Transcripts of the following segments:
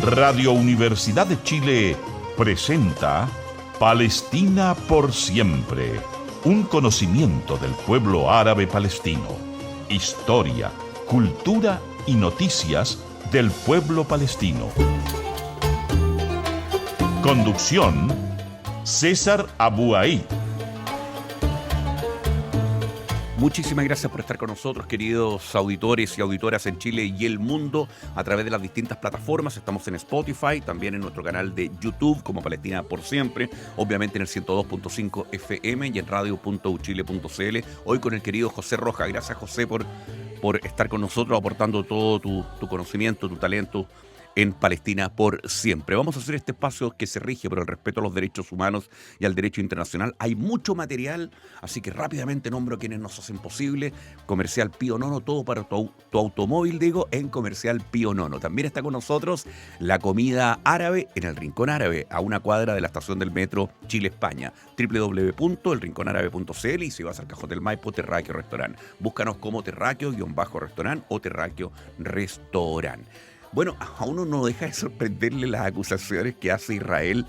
Radio Universidad de Chile presenta Palestina por siempre. Un conocimiento del pueblo árabe palestino. Historia, cultura y noticias del pueblo palestino. Conducción: César Abu Aid. Muchísimas gracias por estar con nosotros, queridos auditores y auditoras en Chile y el mundo, a través de las distintas plataformas. Estamos en Spotify, también en nuestro canal de YouTube como Palestina por Siempre, obviamente en el 102.5 FM y en radio.uchile.cl. Hoy con el querido José Rojas. Gracias, José, por estar con nosotros, aportando todo tu conocimiento, tu talento en Palestina por Siempre. Vamos a hacer este espacio que se rige por el respeto a los derechos humanos y al derecho internacional. Hay mucho material, así que rápidamente nombro a quienes nos hacen posible. Comercial Pío Nono, todo para tu automóvil, digo, en Comercial Pío Nono. También está con nosotros la comida árabe en el Rincón Árabe, a una cuadra de la estación del metro Chile-España. www.elrinconarabe.cl, y si vas al Cajón del Maipo, Terráqueo Restaurant. Búscanos como Terráqueo-Restaurant o Terráqueo Restaurant. Bueno, a uno no deja de sorprenderle las acusaciones que hace Israel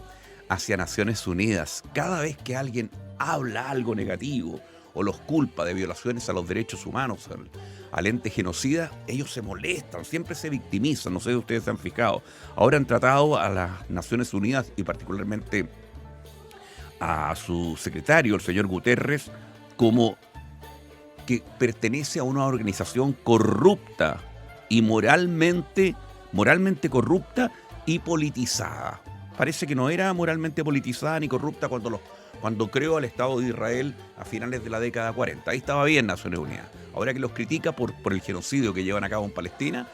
hacia Naciones Unidas. Cada vez que alguien habla algo negativo o los culpa de violaciones a los derechos humanos, al ente genocida, ellos se molestan, siempre se victimizan. No sé si ustedes se han fijado. Ahora han tratado a las Naciones Unidas y particularmente a su secretario, el señor Guterres, como que pertenece a una organización corrupta y moralmente corrupta y politizada. Parece que no era moralmente politizada ni corrupta cuando creó al Estado de Israel a finales de la década 40. Ahí estaba bien Naciones Unidas. Ahora que los critica por el genocidio que llevan a cabo en Palestina,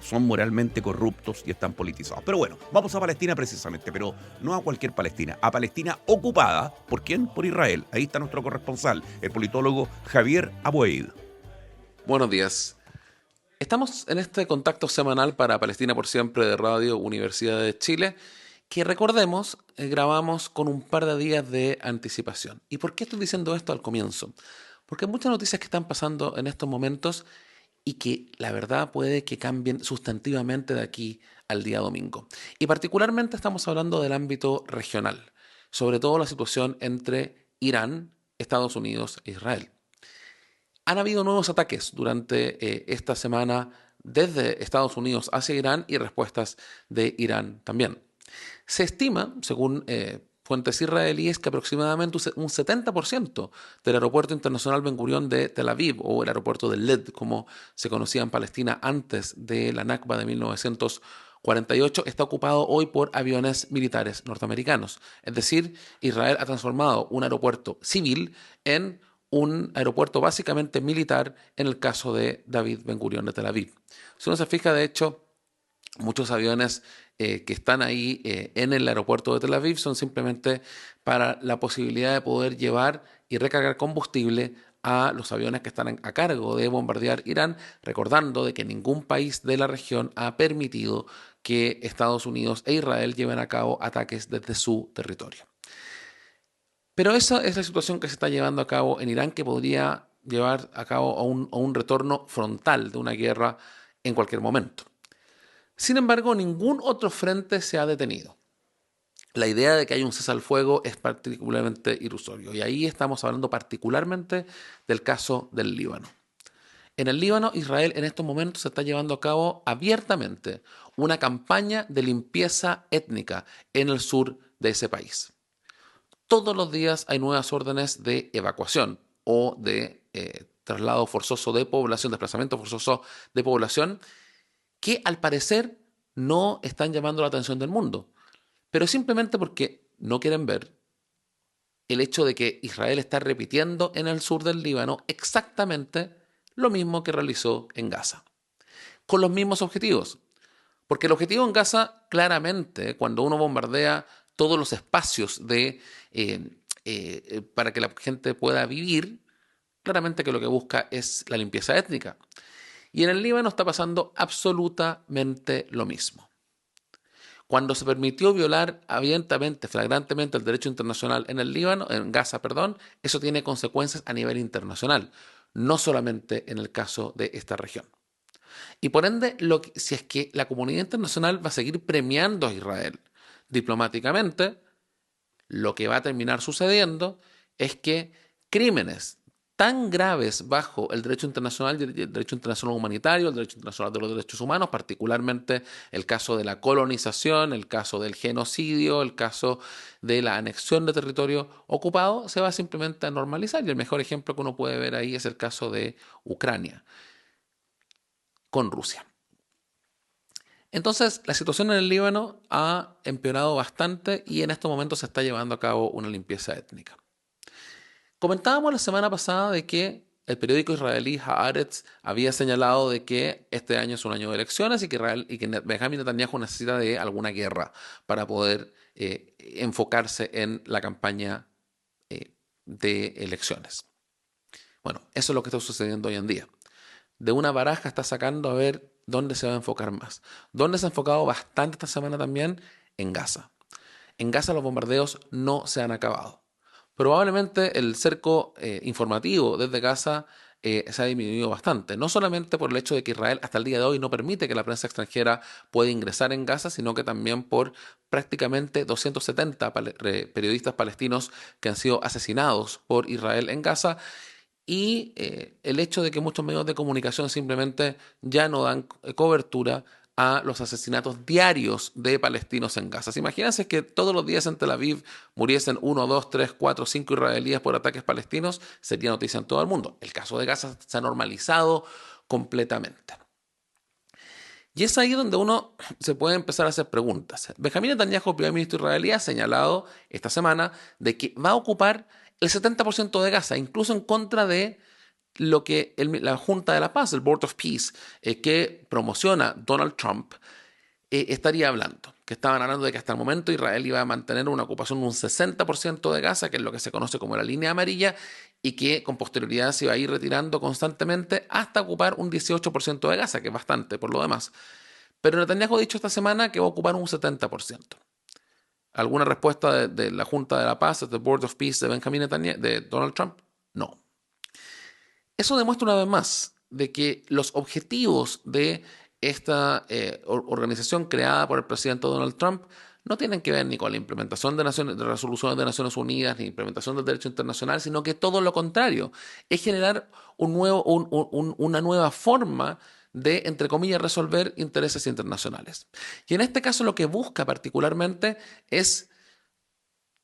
son moralmente corruptos y están politizados. Pero bueno, vamos a Palestina precisamente, pero no a cualquier Palestina, a Palestina ocupada. ¿Por quién? Por Israel. Ahí está nuestro corresponsal, el politólogo Javier Abu Aid. Buenos días. Estamos en este contacto semanal para Palestina por Siempre de Radio Universidad de Chile, que recordemos, grabamos con un par de días de anticipación. ¿Y por qué estoy diciendo esto al comienzo? Porque hay muchas noticias que están pasando en estos momentos y que la verdad puede que cambien sustantivamente de aquí al día domingo. Y particularmente estamos hablando del ámbito regional, sobre todo la situación entre Irán, Estados Unidos e Israel. Han habido nuevos ataques durante esta semana desde Estados Unidos hacia Irán y respuestas de Irán también. Se estima, según fuentes israelíes, que aproximadamente un 70% del aeropuerto internacional Ben Gurión de Tel Aviv, o el aeropuerto de Led, como se conocía en Palestina antes de la Nakba de 1948, está ocupado hoy por aviones militares norteamericanos. Es decir, Israel ha transformado un aeropuerto civil en un aeropuerto básicamente militar en el caso de David Ben Gurión de Tel Aviv. Si uno se fija, de hecho, muchos aviones que están ahí en el aeropuerto de Tel Aviv son simplemente para la posibilidad de poder llevar y recargar combustible a los aviones que están a cargo de bombardear Irán, recordando de que ningún país de la región ha permitido que Estados Unidos e Israel lleven a cabo ataques desde su territorio. Pero esa es la situación que se está llevando a cabo en Irán, que podría llevar a cabo a un retorno frontal de una guerra en cualquier momento. Sin embargo, ningún otro frente se ha detenido. La idea de que hay un cese al fuego es particularmente ilusorio. Y ahí estamos hablando particularmente del caso del Líbano. En el Líbano, Israel en estos momentos se está llevando a cabo abiertamente una campaña de limpieza étnica en el sur de ese país. Todos los días hay nuevas órdenes de evacuación o de traslado forzoso de población, desplazamiento forzoso de población, que al parecer no están llamando la atención del mundo, pero simplemente porque no quieren ver el hecho de que Israel está repitiendo en el sur del Líbano exactamente lo mismo que realizó en Gaza, con los mismos objetivos. Porque el objetivo en Gaza, claramente, cuando uno bombardea todos los espacios para que la gente pueda vivir, claramente que lo que busca es la limpieza étnica. Y en el Líbano está pasando absolutamente lo mismo. Cuando se permitió violar abiertamente, flagrantemente el derecho internacional en Gaza, eso tiene consecuencias a nivel internacional, no solamente en el caso de esta región. Y por ende, si es que la comunidad internacional va a seguir premiando a Israel diplomáticamente, lo que va a terminar sucediendo es que crímenes tan graves bajo el derecho internacional, el derecho internacional humanitario, el derecho internacional de los derechos humanos, particularmente el caso de la colonización, el caso del genocidio, el caso de la anexión de territorio ocupado, se va simplemente a normalizar. Y el mejor ejemplo que uno puede ver ahí es el caso de Ucrania con Rusia. Entonces, la situación en el Líbano ha empeorado bastante y en estos momentos se está llevando a cabo una limpieza étnica. Comentábamos la semana pasada de que el periódico israelí Haaretz había señalado de que este año es un año de elecciones y que Benjamín Netanyahu necesita de alguna guerra para poder enfocarse en la campaña de elecciones. Bueno, eso es lo que está sucediendo hoy en día. De una baraja está sacando a ver dónde se va a enfocar más. ¿Dónde se ha enfocado bastante esta semana también? En Gaza. En Gaza los bombardeos no se han acabado. Probablemente el cerco informativo desde Gaza se ha disminuido bastante. No solamente por el hecho de que Israel hasta el día de hoy no permite que la prensa extranjera pueda ingresar en Gaza, sino que también por prácticamente 270 periodistas palestinos que han sido asesinados por Israel en Gaza. Y el hecho de que muchos medios de comunicación simplemente ya no dan cobertura a los asesinatos diarios de palestinos en Gaza. Imagínense que todos los días en Tel Aviv muriesen 1, 2, 3, 4, 5 israelíes por ataques palestinos, sería noticia en todo el mundo. El caso de Gaza se ha normalizado completamente. Y es ahí donde uno se puede empezar a hacer preguntas. Benjamín Netanyahu, primer ministro israelí, ha señalado esta semana de que va a ocupar el 70% de Gaza, incluso en contra de lo que la Junta de la Paz, el Board of Peace, que promociona Donald Trump, estaría hablando. Que estaban hablando de que hasta el momento Israel iba a mantener una ocupación de un 60% de Gaza, que es lo que se conoce como la línea amarilla, y que con posterioridad se iba a ir retirando constantemente hasta ocupar un 18% de Gaza, que es bastante por lo demás. Pero Netanyahu ha dicho esta semana que va a ocupar un 70%. ¿Alguna respuesta de la Junta de la Paz, del Board of Peace de Benjamín Netanyahu, de Donald Trump? No. Eso demuestra una vez más de que los objetivos de esta organización creada por el presidente Donald Trump no tienen que ver ni con la implementación de resoluciones de Naciones Unidas, ni implementación del derecho internacional, sino que todo lo contrario, es generar una nueva forma de, entre comillas, resolver intereses internacionales. Y en este caso lo que busca particularmente es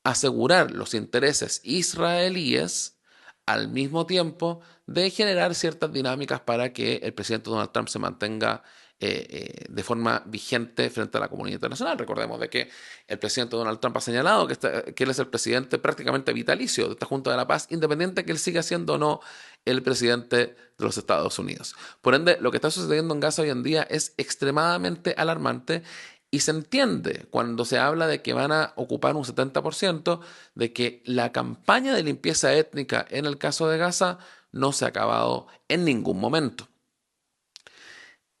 asegurar los intereses israelíes al mismo tiempo de generar ciertas dinámicas para que el presidente Donald Trump se mantenga de forma vigente frente a la comunidad internacional. Recordemos de que el presidente Donald Trump ha señalado que él es el presidente prácticamente vitalicio de esta Junta de la Paz, independiente de que él siga siendo o no el presidente de los Estados Unidos. Por ende, lo que está sucediendo en Gaza hoy en día es extremadamente alarmante. Y se entiende cuando se habla de que van a ocupar un 70%, de que la campaña de limpieza étnica en el caso de Gaza no se ha acabado en ningún momento.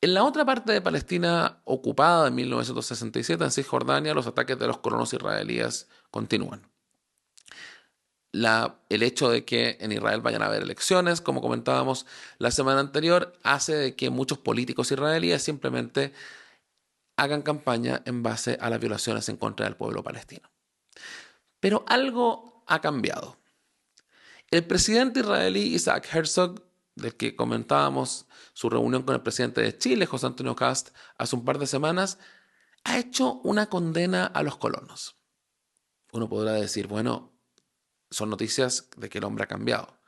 En la otra parte de Palestina ocupada en 1967, en Cisjordania, los ataques de los colonos israelíes continúan. El hecho de que en Israel vayan a haber elecciones, como comentábamos la semana anterior, hace de que muchos políticos israelíes simplemente hagan campaña en base a las violaciones en contra del pueblo palestino. Pero algo ha cambiado. El presidente israelí Isaac Herzog, del que comentábamos su reunión con el presidente de Chile, José Antonio Kast, hace un par de semanas, ha hecho una condena a los colonos. Uno podrá decir, bueno, son noticias de que el hombre ha cambiado.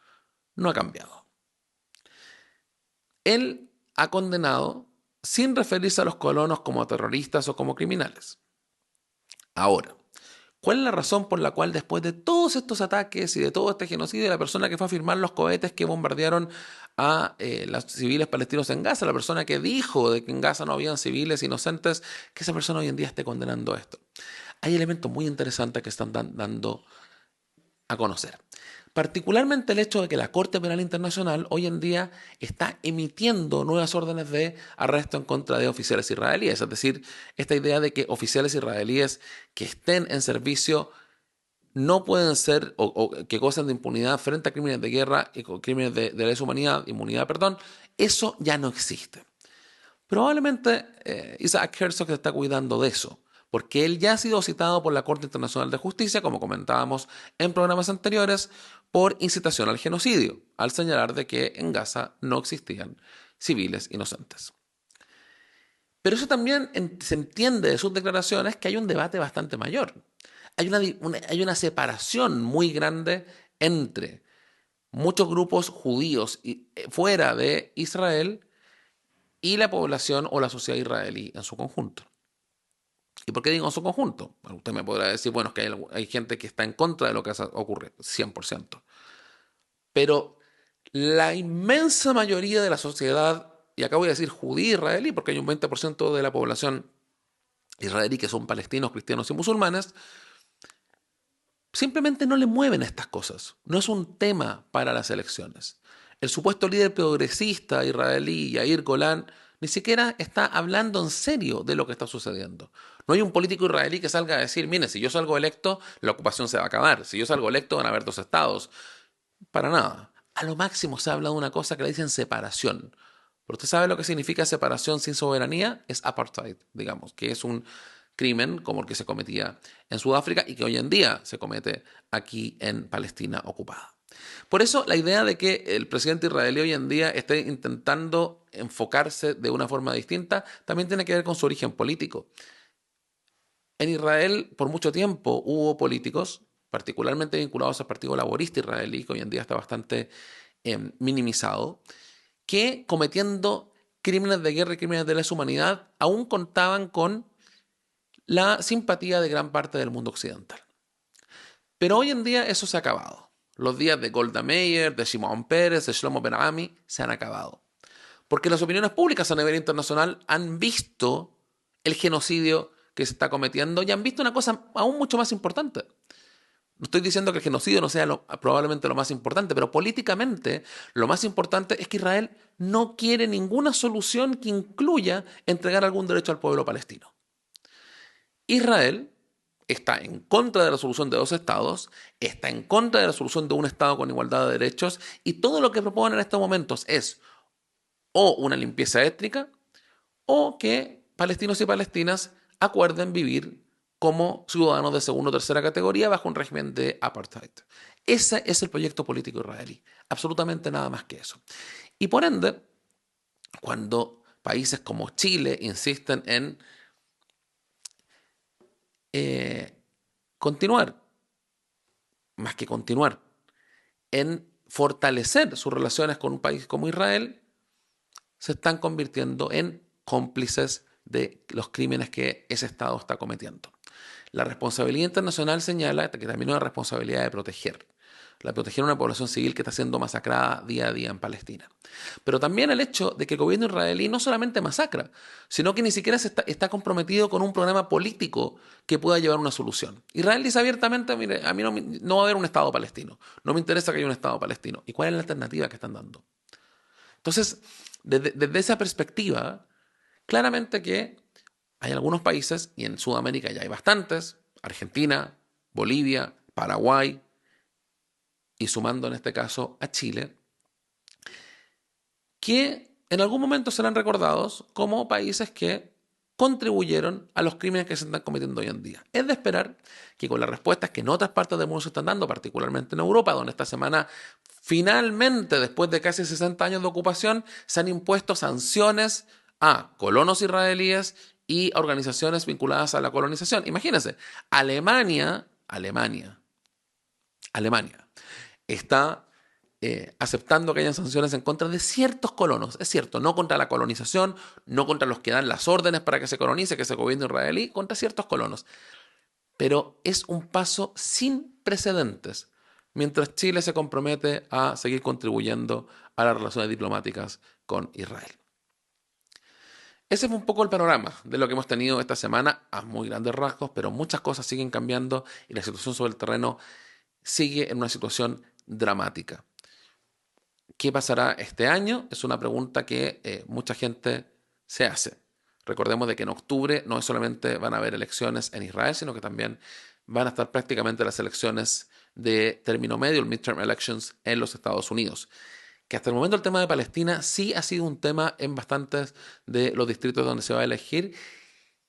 No ha cambiado. Él ha condenado sin referirse a los colonos como terroristas o como criminales. Ahora, ¿cuál es la razón por la cual después de todos estos ataques y de todo este genocidio, la persona que fue a firmar los cohetes que bombardearon a los civiles palestinos en Gaza, la persona que dijo de que en Gaza no habían civiles inocentes, que esa persona hoy en día esté condenando esto? Hay elementos muy interesantes que están dando a conocer. Particularmente el hecho de que la Corte Penal Internacional hoy en día está emitiendo nuevas órdenes de arresto en contra de oficiales israelíes. Es decir, esta idea de que oficiales israelíes que estén en servicio no pueden ser o que gocen de impunidad frente a crímenes de guerra y crímenes de lesa humanidad, inmunidad, perdón, eso ya no existe. Probablemente Isaac Herzog se está cuidando de eso, porque él ya ha sido citado por la Corte Internacional de Justicia, como comentábamos en programas anteriores, por incitación al genocidio, al señalar de que en Gaza no existían civiles inocentes. Pero eso también se entiende de sus declaraciones que hay un debate bastante mayor. Hay una separación muy grande entre muchos grupos judíos fuera de Israel y la población o la sociedad israelí en su conjunto. ¿Y por qué digo en su conjunto? Bueno, usted me podrá decir, bueno, es que hay gente que está en contra de lo que ocurre, 100%. Pero la inmensa mayoría de la sociedad, y acá voy a decir judía israelí, porque hay un 20% de la población israelí que son palestinos, cristianos y musulmanes, simplemente no le mueven estas cosas. No es un tema para las elecciones. El supuesto líder progresista israelí, Yair Golan, ni siquiera está hablando en serio de lo que está sucediendo. No hay un político israelí que salga a decir, mire, si yo salgo electo, la ocupación se va a acabar. Si yo salgo electo, van a haber dos estados. Para nada. A lo máximo se habla de una cosa que le dicen separación. Pero usted sabe lo que significa separación sin soberanía, es apartheid, digamos, que es un crimen como el que se cometía en Sudáfrica y que hoy en día se comete aquí en Palestina ocupada. Por eso la idea de que el presidente israelí hoy en día esté intentando enfocarse de una forma distinta también tiene que ver con su origen político. En Israel por mucho tiempo hubo políticos, particularmente vinculados al Partido Laborista Israelí, que hoy en día está bastante minimizado, que cometiendo crímenes de guerra y crímenes de lesa humanidad aún contaban con la simpatía de gran parte del mundo occidental. Pero hoy en día eso se ha acabado. Los días de Golda Meir, de Shimon Peres, de Shlomo Ben Ami se han acabado. Porque las opiniones públicas a nivel internacional han visto el genocidio que se está cometiendo y han visto una cosa aún mucho más importante. No estoy diciendo que el genocidio no sea probablemente lo más importante, pero políticamente lo más importante es que Israel no quiere ninguna solución que incluya entregar algún derecho al pueblo palestino. Israel está en contra de la solución de dos estados, está en contra de la solución de un estado con igualdad de derechos y todo lo que proponen en estos momentos es o una limpieza étnica o que palestinos y palestinas acuerden vivir como ciudadanos de segunda o tercera categoría bajo un régimen de apartheid. Ese es el proyecto político israelí. Absolutamente nada más que eso. Y por ende, cuando países como Chile insisten en continuar, más que continuar, en fortalecer sus relaciones con un país como Israel, se están convirtiendo en cómplices de los crímenes que ese Estado está cometiendo. La responsabilidad internacional señala que también hay una responsabilidad de proteger a una población civil que está siendo masacrada día a día en Palestina. Pero también el hecho de que el gobierno israelí no solamente masacra, sino que ni siquiera está comprometido con un programa político que pueda llevar a una solución. Israel dice abiertamente, mire, a mí no va a haber un Estado palestino, no me interesa que haya un Estado palestino. ¿Y cuál es la alternativa que están dando? Entonces, desde esa perspectiva, claramente que hay algunos países, y en Sudamérica ya hay bastantes, Argentina, Bolivia, Paraguay, y sumando en este caso a Chile, que en algún momento serán recordados como países que contribuyeron a los crímenes que se están cometiendo hoy en día. Es de esperar que con las respuestas que en otras partes del mundo se están dando, particularmente en Europa, donde esta semana finalmente, después de casi 60 años de ocupación, se han impuesto sanciones a colonos israelíes y a organizaciones vinculadas a la colonización. Imagínense, Alemania está aceptando que hayan sanciones en contra de ciertos colonos. Es cierto, no contra la colonización, no contra los que dan las órdenes para que se colonice, que se gobierne israelí, contra ciertos colonos. Pero es un paso sin precedentes, mientras Chile se compromete a seguir contribuyendo a las relaciones diplomáticas con Israel. Ese fue un poco el panorama de lo que hemos tenido esta semana a muy grandes rasgos, pero muchas cosas siguen cambiando y la situación sobre el terreno sigue en una situación dramática. ¿Qué pasará este año? Es una pregunta que mucha gente se hace. Recordemos de que en octubre no solamente van a haber elecciones en Israel, sino que también van a estar prácticamente las elecciones de término medio, el midterm elections en los Estados Unidos. que hasta el momento el tema de Palestina sí ha sido un tema en bastantes de los distritos donde se va a elegir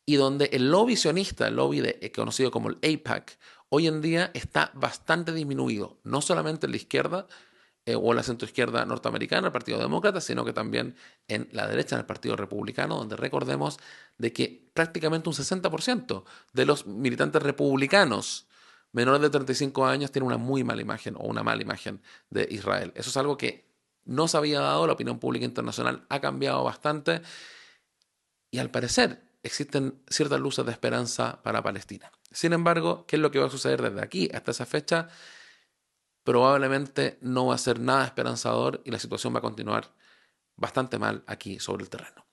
y donde el lobby sionista, el lobby conocido como el AIPAC, hoy en día está bastante disminuido, no solamente en la izquierda o en la centroizquierda norteamericana, el Partido Demócrata, sino que también en la derecha, en el Partido Republicano, donde recordemos de que prácticamente un 60% de los militantes republicanos menores de 35 años tienen una muy mala imagen o una mala imagen de Israel. Eso es algo que no se había dado, la opinión pública internacional ha cambiado bastante y al parecer existen ciertas luces de esperanza para Palestina. Sin embargo, ¿qué es lo que va a suceder desde aquí hasta esa fecha? Probablemente no va a ser nada esperanzador y la situación va a continuar bastante mal aquí sobre el terreno.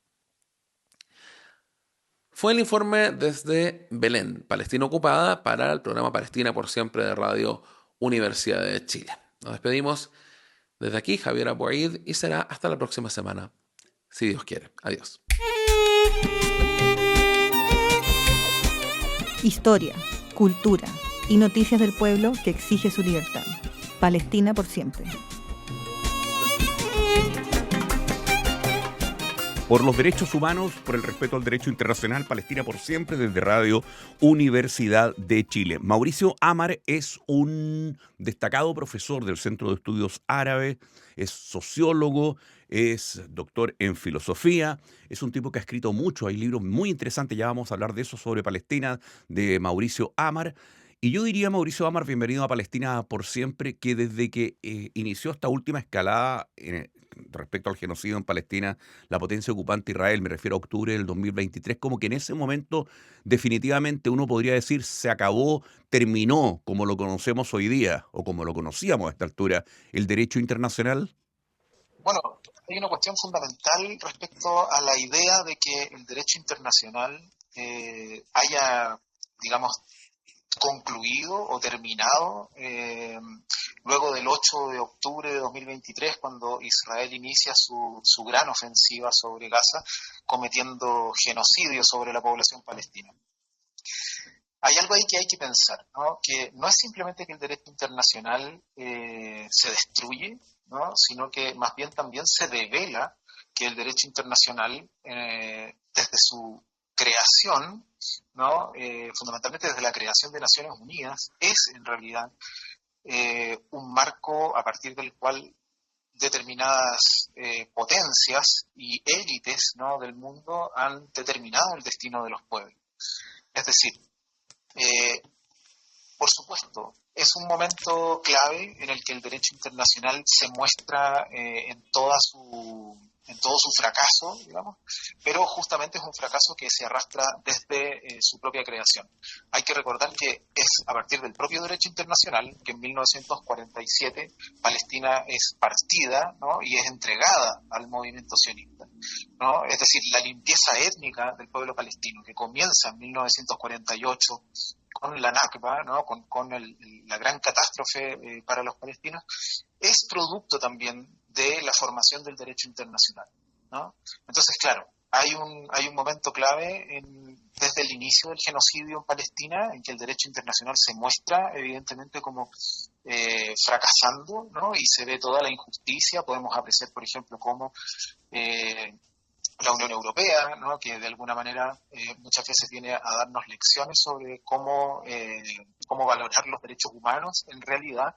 Fue el informe desde Belén, Palestina ocupada, para el programa Palestina por Siempre de Radio Universidad de Chile. Nos despedimos desde aquí, Javier Abuaid, y será hasta la próxima semana, si Dios quiere. Adiós. Historia, cultura y noticias del pueblo que exige su libertad. Palestina por siempre. Por los derechos humanos, por el respeto al derecho internacional, Palestina por siempre, desde Radio Universidad de Chile. Mauricio Amar es un destacado profesor del Centro de Estudios Árabes, es sociólogo, es doctor en filosofía, es un tipo que ha escrito mucho, hay libros muy interesantes, ya vamos a hablar de eso sobre Palestina, de Mauricio Amar. Y yo diría, Mauricio Amar, bienvenido a Palestina por siempre, que desde que inició esta última escalada respecto al genocidio en Palestina, la potencia ocupante Israel, me refiero a octubre del 2023, como que en ese momento definitivamente uno podría decir se acabó, terminó, como lo conocemos hoy día, o como lo conocíamos a esta altura, el derecho internacional. Bueno, hay una cuestión fundamental respecto a la idea de que el derecho internacional haya, digamos, concluido o terminado luego del 8 de octubre de 2023, cuando Israel inicia su gran ofensiva sobre Gaza, cometiendo genocidio sobre la población palestina. Hay algo ahí que hay que pensar, ¿no? Que no es simplemente que el derecho internacional se destruye, ¿no? Sino que más bien también se devela que el derecho internacional, desde su creación, ¿no? Fundamentalmente desde la creación de Naciones Unidas, es en realidad un marco a partir del cual determinadas potencias y élites, ¿no? del mundo han determinado el destino de los pueblos. Es decir, por supuesto, es un momento clave en el que el derecho internacional se muestra en todo su fracaso, digamos, pero justamente es un fracaso que se arrastra desde su propia creación. Hay que recordar que es a partir del propio derecho internacional que en 1947 Palestina es partida, ¿no? y es entregada al movimiento sionista, ¿no? Es decir, la limpieza étnica del pueblo palestino que comienza en 1948 con la Nakba, ¿no? con la gran catástrofe para los palestinos, es producto también de la formación del derecho internacional, ¿no? Entonces, claro, hay un momento clave desde el inicio del genocidio en Palestina en que el derecho internacional se muestra evidentemente como fracasando, ¿no? y se ve toda la injusticia. Podemos apreciar, por ejemplo, cómo la Unión Europea, ¿no? que de alguna manera muchas veces viene a darnos lecciones sobre cómo valorar los derechos humanos, en realidad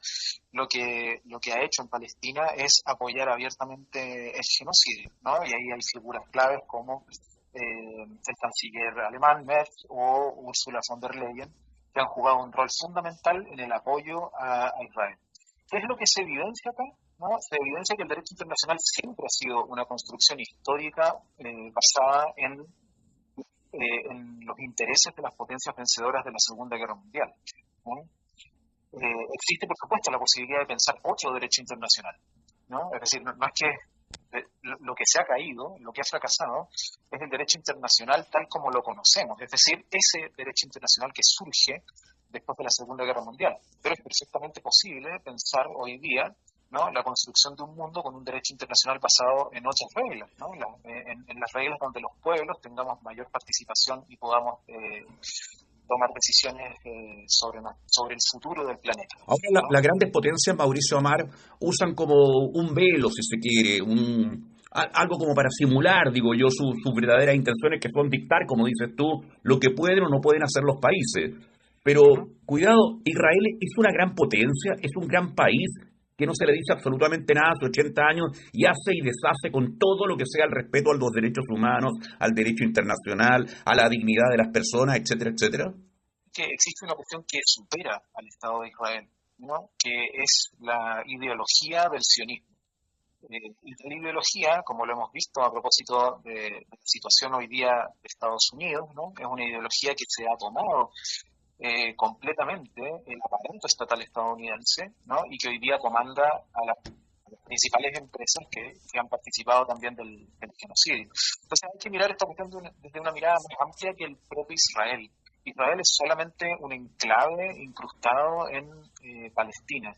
lo que ha hecho en Palestina es apoyar abiertamente el genocidio, ¿no? Y ahí hay figuras claves como el canciller alemán Merz o Ursula von der Leyen, que han jugado un rol fundamental en el apoyo a Israel. ¿Qué es lo que se evidencia acá? ¿No? Se evidencia que el derecho internacional siempre ha sido una construcción histórica basada en los intereses de las potencias vencedoras de la Segunda Guerra Mundial, ¿no? Existe, por supuesto, la posibilidad de pensar otro derecho internacional, ¿no? Es decir, no es que lo que se ha caído, lo que ha fracasado, es el derecho internacional tal como lo conocemos, es decir, ese derecho internacional que surge después de la Segunda Guerra Mundial. Pero es perfectamente posible pensar hoy día, ¿no? la construcción de un mundo con un derecho internacional basado en otras reglas, ¿no? en las reglas donde los pueblos tengamos mayor participación y podamos tomar decisiones sobre el futuro del planeta. Ahora ¿no? las grandes potencias, Mauricio Amar, usan como un velo, si se quiere, algo como para simular, digo yo, sus verdaderas intenciones, que son dictar, como dices tú, lo que pueden o no pueden hacer los países. Pero, cuidado, Israel es una gran potencia, es un gran país que no se le dice absolutamente nada hace 80 años y hace y deshace con todo lo que sea el respeto a los derechos humanos, al derecho internacional, a la dignidad de las personas, etcétera, etcétera. Que existe una cuestión que supera al Estado de Israel, ¿no? Que es la ideología del sionismo. Y la ideología, como lo hemos visto a propósito de la situación hoy día de Estados Unidos, ¿no? Es una ideología que se ha tomado completamente el aparato estatal estadounidense, ¿no? Y que hoy día comanda a las principales empresas que han participado también del genocidio. Entonces hay que mirar esta cuestión desde una mirada más amplia que el propio Israel. Israel es solamente un enclave incrustado en Palestina,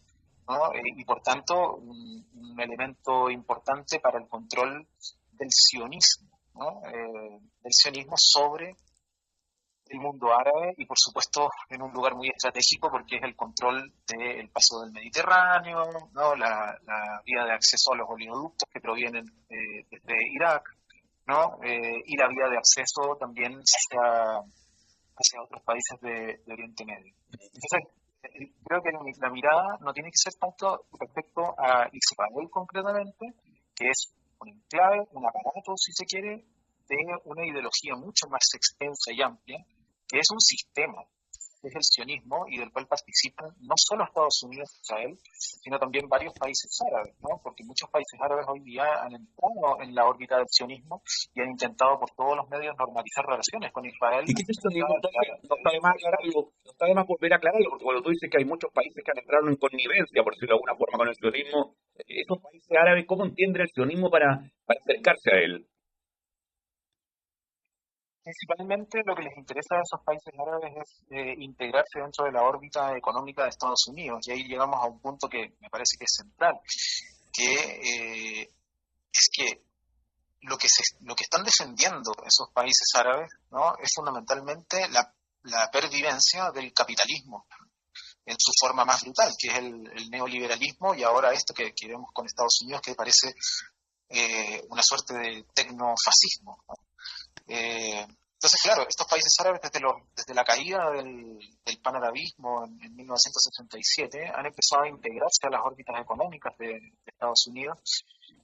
¿no? Y por tanto un elemento importante para el control del sionismo, ¿no? Del sionismo sobre el mundo árabe y por supuesto en un lugar muy estratégico porque es el control del paso del Mediterráneo, ¿no? La vía de acceso a los oleoductos que provienen desde Irak, ¿no? Y la vía de acceso también hacia otros países de Oriente Medio. Entonces, creo que la mirada no tiene que ser tanto respecto a Israel concretamente, que es un enclave, un aparato, si se quiere, de una ideología mucho más extensa y amplia, que es un sistema, que es el sionismo, y del cual participan no solo Estados Unidos y Israel, sino también varios países árabes, ¿no? Porque muchos países árabes hoy día han entrado en la órbita del sionismo y han intentado por todos los medios normalizar relaciones con Israel. ¿Y qué es el sionismo? Entonces, no está de más aclararlo, no está de más volver a aclararlo, porque cuando tú dices que hay muchos países que han entrado en connivencia, por decirlo de alguna forma, con el sionismo, esos países árabes, ¿cómo entienden el sionismo para acercarse a él? Principalmente lo que les interesa a esos países árabes es integrarse dentro de la órbita económica de Estados Unidos. Y ahí llegamos a un punto que me parece que es central, que es que lo que están defendiendo esos países árabes, ¿no? Es fundamentalmente la pervivencia del capitalismo en su forma más brutal, que es el neoliberalismo, y ahora esto que vemos con Estados Unidos, que parece una suerte de tecnofascismo, ¿no? Entonces, claro, estos países árabes desde la caída del panarabismo en 1967 han empezado a integrarse a las órbitas económicas de Estados Unidos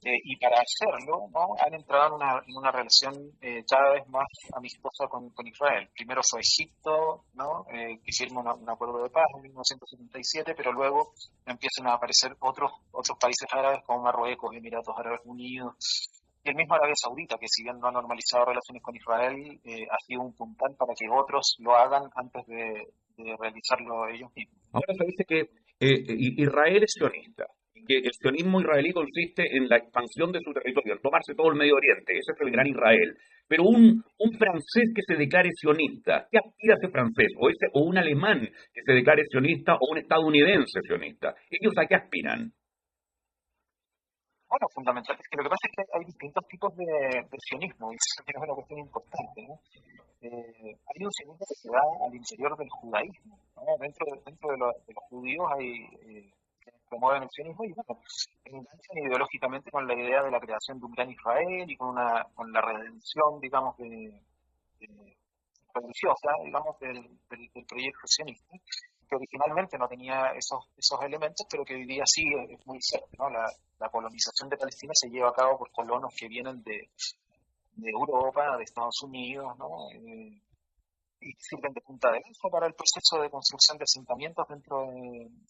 y para hacerlo, ¿no? Han entrado en una relación cada vez más amistosa con Israel. Primero fue Egipto, ¿no? Que firma un acuerdo de paz en 1977, pero luego empiezan a aparecer otros países árabes como Marruecos, Emiratos Árabes Unidos, y el mismo Arabia Saudita, que si bien no ha normalizado relaciones con Israel, ha sido un puntal para que otros lo hagan antes de realizarlo ellos mismos. Ahora se dice que Israel es sionista, que el sionismo israelí consiste en la expansión de su territorio, en tomarse todo el Medio Oriente, ese es el gran Israel. Pero un francés que se declare sionista, ¿qué aspira a ese francés? O un alemán que se declare sionista, o un estadounidense sionista. ¿Ellos a qué aspiran? Bueno, fundamental, es que lo que pasa es que hay distintos tipos de sionismo, y eso es una cuestión importante, ¿no? Hay un sionismo que se da al interior del judaísmo, ¿no? Dentro de los judíos hay quienes promueven el sionismo y bueno, enganchan ideológicamente con la idea de la creación de un gran Israel y con la redención, digamos, religiosa, digamos, del proyecto sionista, que originalmente no tenía esos elementos, pero que hoy día sí es muy cierto, ¿no? La colonización de Palestina se lleva a cabo por colonos que vienen de Europa, de Estados Unidos, ¿no? Y sirven de punta de lanza para el proceso de construcción de asentamientos dentro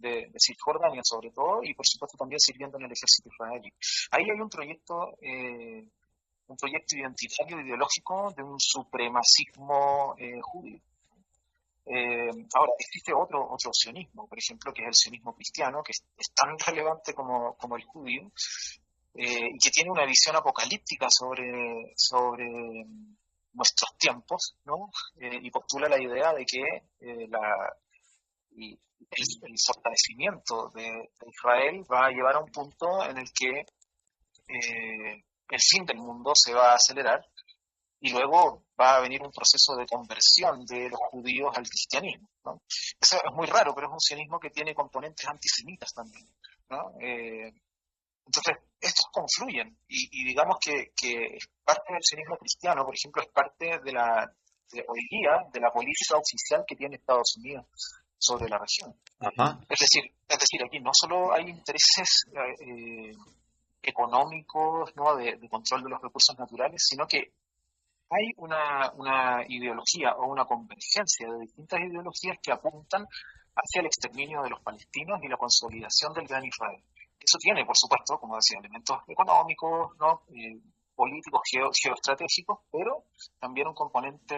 de Cisjordania sobre todo, y por supuesto también sirviendo en el ejército israelí. Ahí hay un proyecto identitario, ideológico de un supremacismo judío. Ahora, existe otro sionismo, por ejemplo, que es el sionismo cristiano, que es tan relevante como el judío, y que tiene una visión apocalíptica sobre nuestros tiempos, ¿no? Y postula la idea de que el fortalecimiento de Israel va a llevar a un punto en el que el fin del mundo se va a acelerar y luego va a venir un proceso de conversión de los judíos al cristianismo, ¿no? Eso es muy raro, pero es un sionismo que tiene componentes antisemitas también, ¿no? Entonces, estos confluyen y digamos que es parte del sionismo cristiano, por ejemplo, es parte hoy día de la política oficial que tiene Estados Unidos sobre la región. Ajá. Es decir, aquí no solo hay intereses económicos, ¿no?, de control de los recursos naturales, sino que hay una ideología o una convergencia de distintas ideologías que apuntan hacia el exterminio de los palestinos y la consolidación del gran Israel. Eso tiene, por supuesto, como decía, elementos económicos, ¿no?, políticos, geoestratégicos, pero también un componente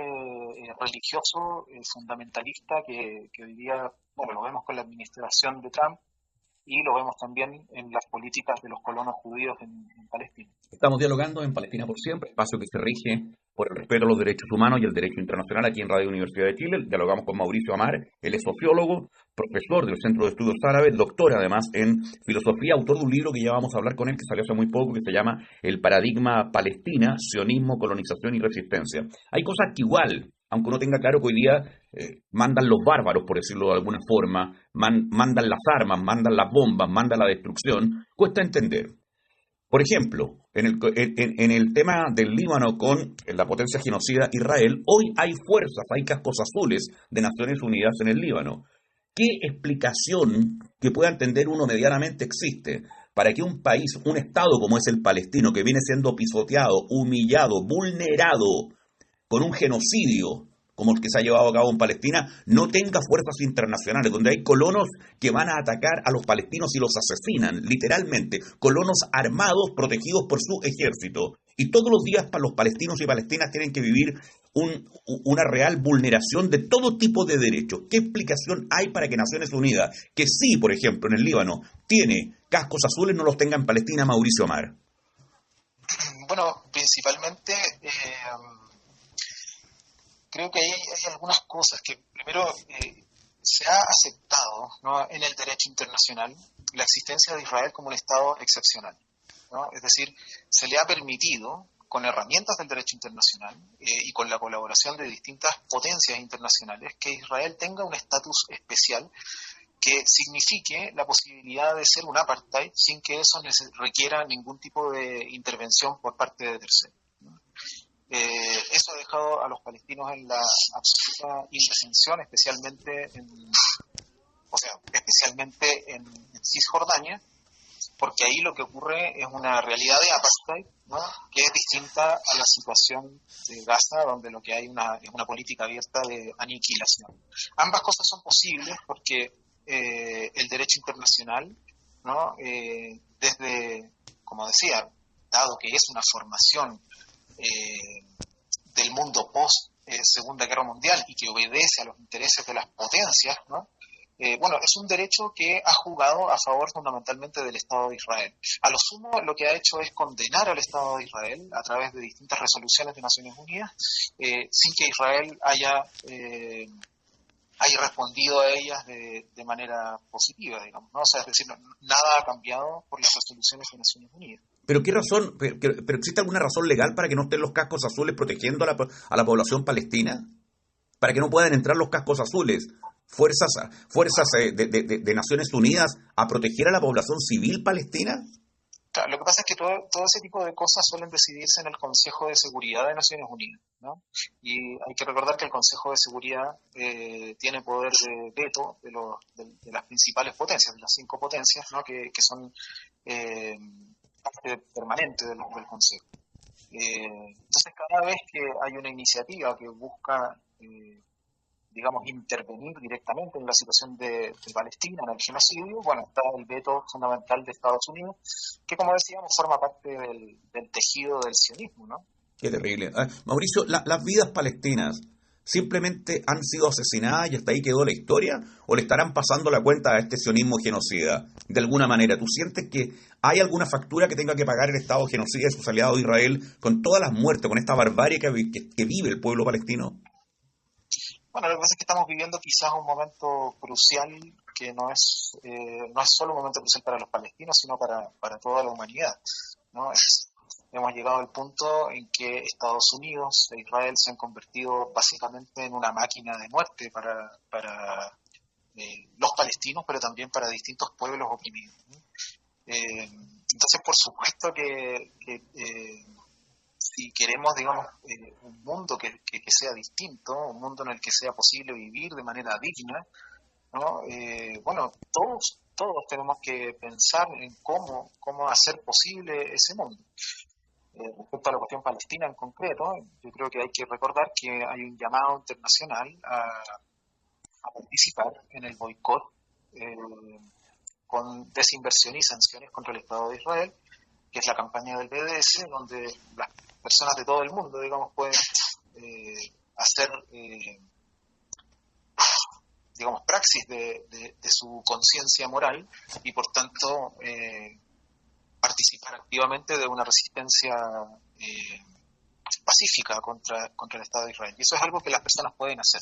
religioso fundamentalista que hoy día, bueno, lo vemos con la administración de Trump y lo vemos también en las políticas de los colonos judíos en Palestina. Estamos dialogando en Palestina por Siempre, espacio que se rige por el respeto a los derechos humanos y el derecho internacional aquí en Radio Universidad de Chile. Dialogamos con Mauricio Amar, él es sociólogo, profesor del Centro de Estudios Árabes, doctor además en filosofía, autor de un libro que ya vamos a hablar con él, que salió hace muy poco, que se llama El paradigma Palestina, sionismo, colonización y resistencia. Hay cosas que igual, aunque uno tenga claro que hoy día mandan los bárbaros, por decirlo de alguna forma, mandan las armas, mandan las bombas, mandan la destrucción, cuesta entender. Por ejemplo, en el tema del Líbano con la potencia genocida Israel, hoy hay fuerzas, hay cascos azules de Naciones Unidas en el Líbano. ¿Qué explicación que pueda entender uno medianamente existe para que un país, un Estado como es el palestino, que viene siendo pisoteado, humillado, vulnerado con un genocidio como el que se ha llevado a cabo en Palestina, no tenga fuerzas internacionales, donde hay colonos que van a atacar a los palestinos y los asesinan, literalmente, colonos armados protegidos por su ejército? Y todos los días los palestinos y palestinas tienen que vivir una real vulneración de todo tipo de derechos. ¿Qué explicación hay para que Naciones Unidas, que sí, por ejemplo, en el Líbano, tiene cascos azules, no los tenga en Palestina, Mauricio Amar? Bueno, principalmente creo que hay algunas cosas que, primero, se ha aceptado, ¿no?, en el derecho internacional la existencia de Israel como un Estado excepcional, ¿no? Es decir, se le ha permitido, con herramientas del derecho internacional y con la colaboración de distintas potencias internacionales, que Israel tenga un estatus especial que signifique la posibilidad de ser un apartheid sin que eso requiera ningún tipo de intervención por parte de terceros. Eso ha dejado a los palestinos en la absoluta indefensión, especialmente en Cisjordania, porque ahí lo que ocurre es una realidad de apartheid, ¿no?, que es distinta a la situación de Gaza, donde lo que hay es una política abierta de aniquilación. Ambas cosas son posibles porque el derecho internacional, ¿no?, desde, como decía, dado que es una formación del mundo post Segunda Guerra Mundial y que obedece a los intereses de las potencias, ¿no?, es un derecho que ha jugado a favor fundamentalmente del Estado de Israel. A lo sumo, lo que ha hecho es condenar al Estado de Israel a través de distintas resoluciones de Naciones Unidas, sin que Israel haya respondido a ellas de manera positiva, digamos, ¿no? O sea, es decir, nada ha cambiado por las resoluciones de Naciones Unidas. ¿Pero qué razón? ¿Pero existe alguna razón legal para que no estén los cascos azules protegiendo a la población palestina? ¿Para que no puedan entrar los cascos azules, fuerzas de Naciones Unidas, a proteger a la población civil palestina? Claro, lo que pasa es que todo ese tipo de cosas suelen decidirse en el Consejo de Seguridad de Naciones Unidas, ¿no? Y hay que recordar que el Consejo de Seguridad tiene poder de veto de las principales potencias, de las 5 potencias, ¿no?, que son parte permanente del Consejo. Entonces, cada vez que hay una iniciativa que busca, intervenir directamente en la situación de Palestina, en el genocidio, está el veto fundamental de Estados Unidos, que, como decíamos, forma parte del tejido del sionismo, ¿no? Qué terrible. Mauricio, ¿las vidas palestinas simplemente han sido asesinadas y hasta ahí quedó la historia? ¿O le estarán pasando la cuenta a este sionismo genocida? De alguna manera, ¿tú sientes que hay alguna factura que tenga que pagar el Estado genocida y sus aliados de Israel con todas las muertes, con esta barbarie que vive el pueblo palestino? Bueno, lo que pasa es que estamos viviendo quizás un momento crucial que no es solo un momento crucial para los palestinos, sino para toda la humanidad, ¿no? hemos llegado al punto en que Estados Unidos e Israel se han convertido básicamente en una máquina de muerte para los palestinos, pero también para distintos pueblos oprimidos. Entonces, por supuesto que si queremos, digamos, un mundo que sea distinto, un mundo en el que sea posible vivir de manera digna, ¿no? Bueno, todos tenemos que pensar en cómo hacer posible ese mundo. Respecto a la cuestión palestina en concreto, yo creo que hay que recordar que hay un llamado internacional a participar en el boicot con desinversión y sanciones contra el Estado de Israel, que es la campaña del BDS, donde las personas de todo el mundo, digamos, pueden hacer, digamos, praxis de su conciencia moral y, por tanto, participar activamente de una resistencia pacífica contra el Estado de Israel. Y eso es algo que las personas pueden hacer,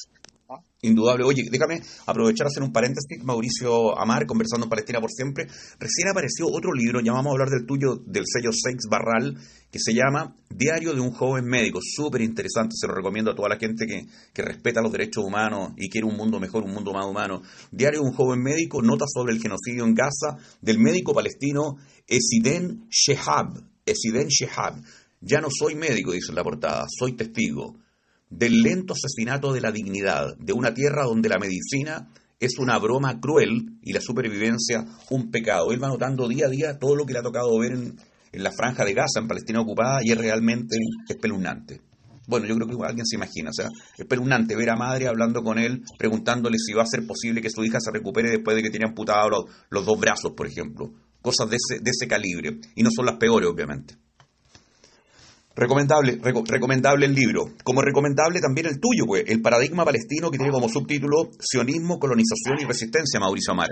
¿no? Indudable. Oye, déjame aprovechar a hacer un paréntesis. Mauricio Amar, conversando en Palestina por siempre. Recién apareció otro libro, ya vamos a hablar del tuyo, del sello Seix Barral, que se llama Diario de un joven médico. Súper interesante, se lo recomiendo a toda la gente que respeta los derechos humanos y quiere un mundo mejor, un mundo más humano. Diario de un joven médico, notas sobre el genocidio en Gaza, del médico palestino Ezidén Shehab. Ezidén Shehab. Ya no soy médico, dice en la portada, soy testigo del lento asesinato de la dignidad, de una tierra donde la medicina es una broma cruel y la supervivencia un pecado. Él va notando día a día todo lo que le ha tocado ver en la franja de Gaza, en Palestina ocupada, y es realmente espeluznante. Bueno, yo creo que alguien se imagina, o sea, espeluznante ver a madre hablando con él, preguntándole si va a ser posible que su hija se recupere después de que tenía amputados los dos brazos, por ejemplo. Cosas de ese calibre, y no son las peores, obviamente. Recomendable el libro. Como recomendable también el tuyo, pues, El paradigma palestino, que tiene como subtítulo Sionismo, colonización y resistencia, Mauricio Amar.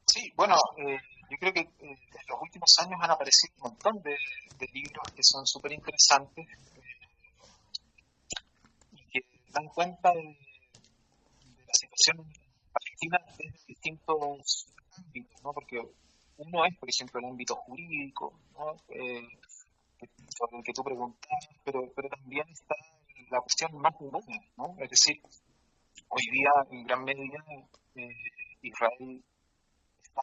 Sí, bueno, yo creo que en los últimos años han aparecido un montón de libros que son súper interesantes y que dan cuenta de la situación palestina desde distintos ámbitos, ¿no? Porque uno es, por ejemplo, el ámbito jurídico, ¿no? Sobre el que tú preguntas, pero también está la cuestión más humana, ¿no? Es decir, hoy día, en gran medida, Israel está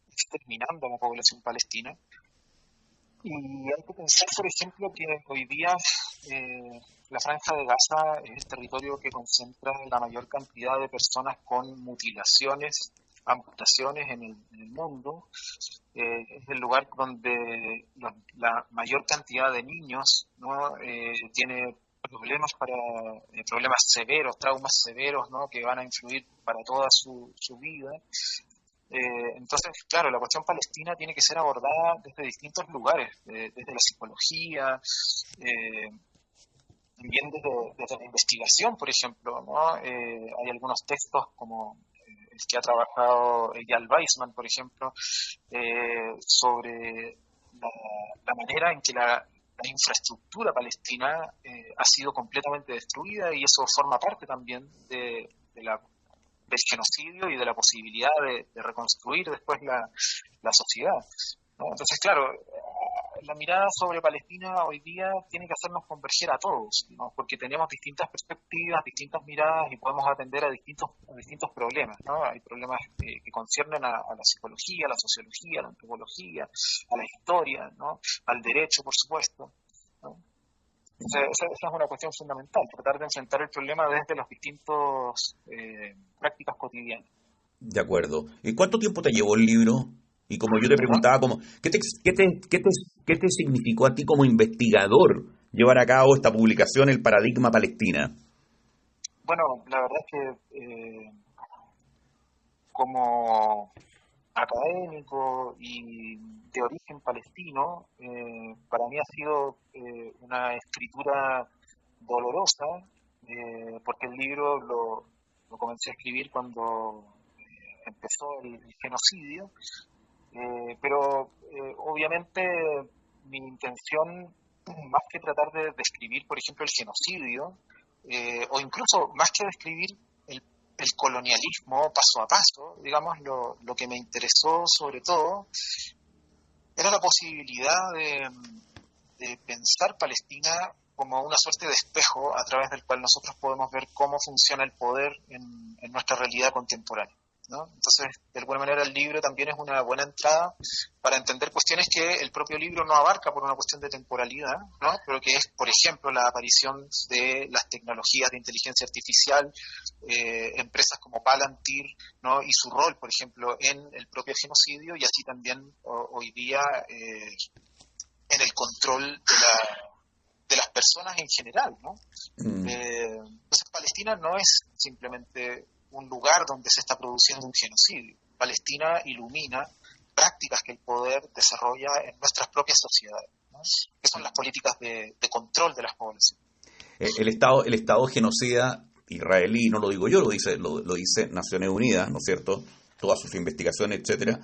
exterminando a la población palestina, y hay que pensar, por ejemplo, que hoy día la Franja de Gaza es el territorio que concentra la mayor cantidad de personas con mutilaciones, amputaciones en el mundo. Es el lugar donde la mayor cantidad de niños, ¿no? Tiene problemas severos, traumas severos, ¿no? Que van a influir para toda su vida. Entonces, claro, la cuestión palestina tiene que ser abordada desde distintos lugares, desde la psicología, también desde la investigación, por ejemplo, ¿no? Hay algunos textos como el que ha trabajado Eyal Weizman, por ejemplo, sobre la manera en que la infraestructura palestina ha sido completamente destruida, y eso forma parte también del genocidio y de la posibilidad de reconstruir después la sociedad, ¿no? Entonces, claro, la mirada sobre Palestina hoy día tiene que hacernos converger a todos, ¿no? Porque tenemos distintas perspectivas, distintas miradas, y podemos atender a distintos problemas, ¿no? Hay problemas que conciernen a la psicología, a la sociología, a la antropología, a la historia, ¿no? Al derecho, por supuesto, ¿no? Esa es una cuestión fundamental, tratar de enfrentar el problema desde las distintas prácticas cotidianas. De acuerdo. ¿Y cuánto tiempo te llevó el libro? Y como yo te preguntaba, ¿qué te significó a ti como investigador llevar a cabo esta publicación, El paradigma Palestina? Bueno, la verdad es que como académico y de origen palestino, para mí ha sido una escritura dolorosa, porque el libro lo comencé a escribir cuando empezó el genocidio, pero obviamente mi intención, más que tratar de describir, por ejemplo, el genocidio, o incluso más que describir el colonialismo paso a paso, digamos, lo que me interesó sobre todo era la posibilidad de pensar Palestina como una suerte de espejo a través del cual nosotros podemos ver cómo funciona el poder en nuestra realidad contemporánea, ¿no? Entonces, de alguna manera, el libro también es una buena entrada para entender cuestiones que el propio libro no abarca por una cuestión de temporalidad, ¿no? Pero que es, por ejemplo, la aparición de las tecnologías de inteligencia artificial, empresas como Palantir, ¿no? Y su rol, por ejemplo, en el propio genocidio, y así también hoy día en el control de las personas en general, ¿no? Entonces, Palestina no es simplemente un lugar donde se está produciendo un genocidio. Palestina ilumina prácticas que el poder desarrolla en nuestras propias sociedades, ¿no? Que son las políticas de control de las poblaciones. El Estado genocida israelí, no lo digo yo, lo dice Naciones Unidas, ¿no es cierto? Todas sus investigaciones, etcétera,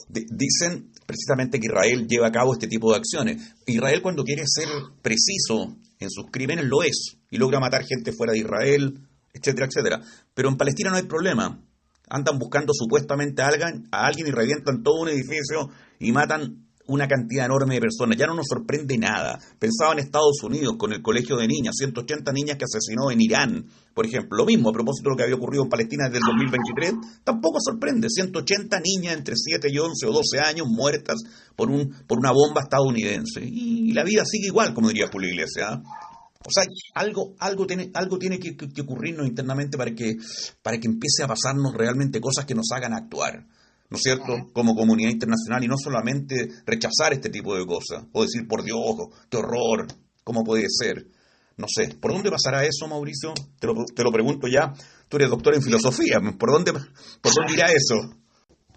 dicen precisamente que Israel lleva a cabo este tipo de acciones. Israel, cuando quiere ser preciso en sus crímenes, lo es, y logra matar gente fuera de Israel, etcétera, etcétera. Pero en Palestina no hay problema. Andan buscando supuestamente a alguien y revientan todo un edificio y matan una cantidad enorme de personas. Ya no nos sorprende nada. Pensaba en Estados Unidos con el colegio de niñas, 180 niñas que asesinó en Irán, por ejemplo. Lo mismo a propósito de lo que había ocurrido en Palestina desde el 2023. Tampoco sorprende. 180 niñas entre 7 y 11 o 12 años muertas por una bomba estadounidense. Y la vida sigue igual, como diría Julio Iglesias, ¿eh? O sea, algo tiene que ocurrirnos internamente para que empiece a pasarnos realmente cosas que nos hagan actuar, ¿no es cierto?, como comunidad internacional, y no solamente rechazar este tipo de cosas, o decir, por Dios, qué horror, ¿cómo puede ser? No sé, ¿por dónde pasará eso, Mauricio? Te lo pregunto ya, tú eres doctor en filosofía, ¿por dónde irá eso?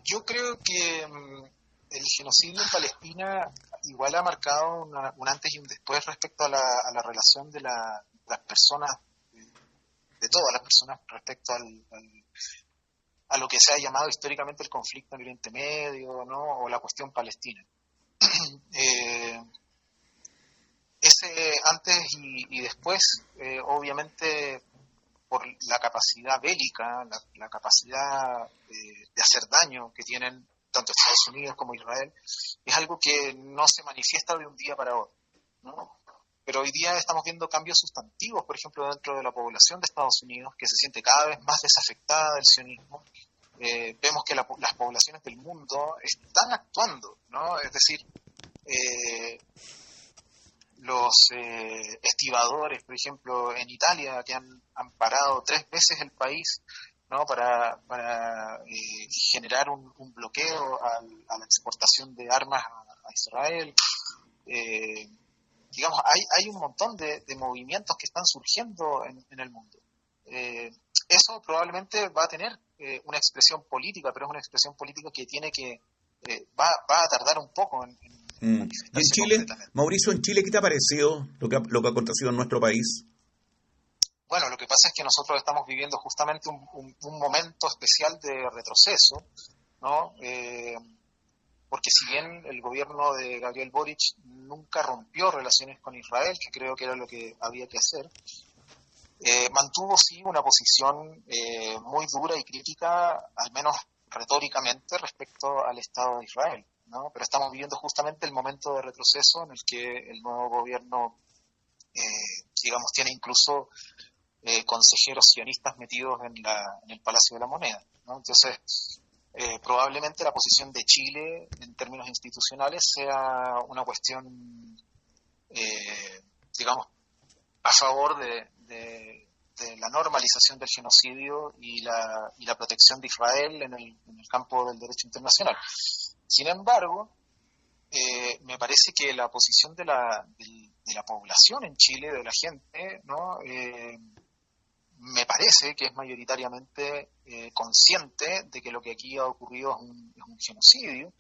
Yo creo que el genocidio en Palestina igual ha marcado un antes y un después respecto a la relación de las personas, de todas las personas, respecto a lo que se ha llamado históricamente el conflicto en Oriente Medio, ¿no? O la cuestión palestina. Ese antes y después, obviamente, por la capacidad bélica, la capacidad de hacer daño que tienen tanto Estados Unidos como Israel, es algo que no se manifiesta de un día para otro, ¿no? Pero hoy día estamos viendo cambios sustantivos, por ejemplo, dentro de la población de Estados Unidos, que se siente cada vez más desafectada del sionismo. Vemos que las poblaciones del mundo están actuando, ¿no? Es decir, los estibadores, por ejemplo, en Italia, que han parado 3 veces el país, ¿no? para generar un bloqueo a la exportación de armas a Israel. Digamos, hay un montón de movimientos que están surgiendo en el mundo. Eso probablemente va a tener una expresión política, pero es una expresión política que va a tardar un poco en ¿Y en Chile, Mauricio, en Chile, qué te ha parecido lo que ha acontecido en nuestro país? Bueno, lo que pasa es que nosotros estamos viviendo justamente un momento especial de retroceso, ¿no? Porque si bien el gobierno de Gabriel Boric nunca rompió relaciones con Israel, que creo que era lo que había que hacer, mantuvo sí una posición muy dura y crítica, al menos retóricamente, respecto al Estado de Israel, ¿no? Pero estamos viviendo justamente el momento de retroceso en el que el nuevo gobierno, digamos, tiene incluso consejeros sionistas metidos en el Palacio de la Moneda, ¿no? Entonces, probablemente la posición de Chile en términos institucionales sea una cuestión, digamos, a favor de la normalización del genocidio y la protección de Israel en el campo del derecho internacional. Sin embargo, me parece que la posición de la población en Chile, de la gente, ¿no? Me parece que es mayoritariamente consciente de que lo que aquí ha ocurrido es un genocidio,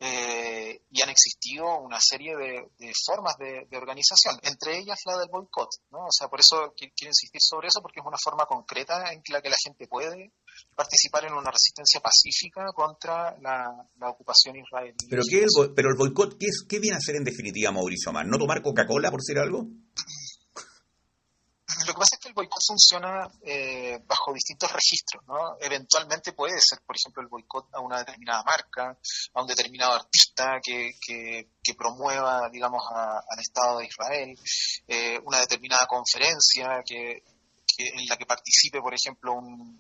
y han existido una serie de formas de organización, entre ellas la del boicot, ¿no? O sea, por eso quiero insistir sobre eso, porque es una forma concreta en la que la gente puede participar en una resistencia pacífica contra la ocupación israelí. Pero el boicot, ¿qué viene a hacer en definitiva, Mauricio Amar? ¿No tomar Coca-Cola, por decir algo? Lo que pasa es que el boicot funciona bajo distintos registros, ¿no? Eventualmente puede ser, por ejemplo, el boicot a una determinada marca, a un determinado artista que promueva, digamos, al Estado de Israel, una determinada conferencia en la que participe, por ejemplo,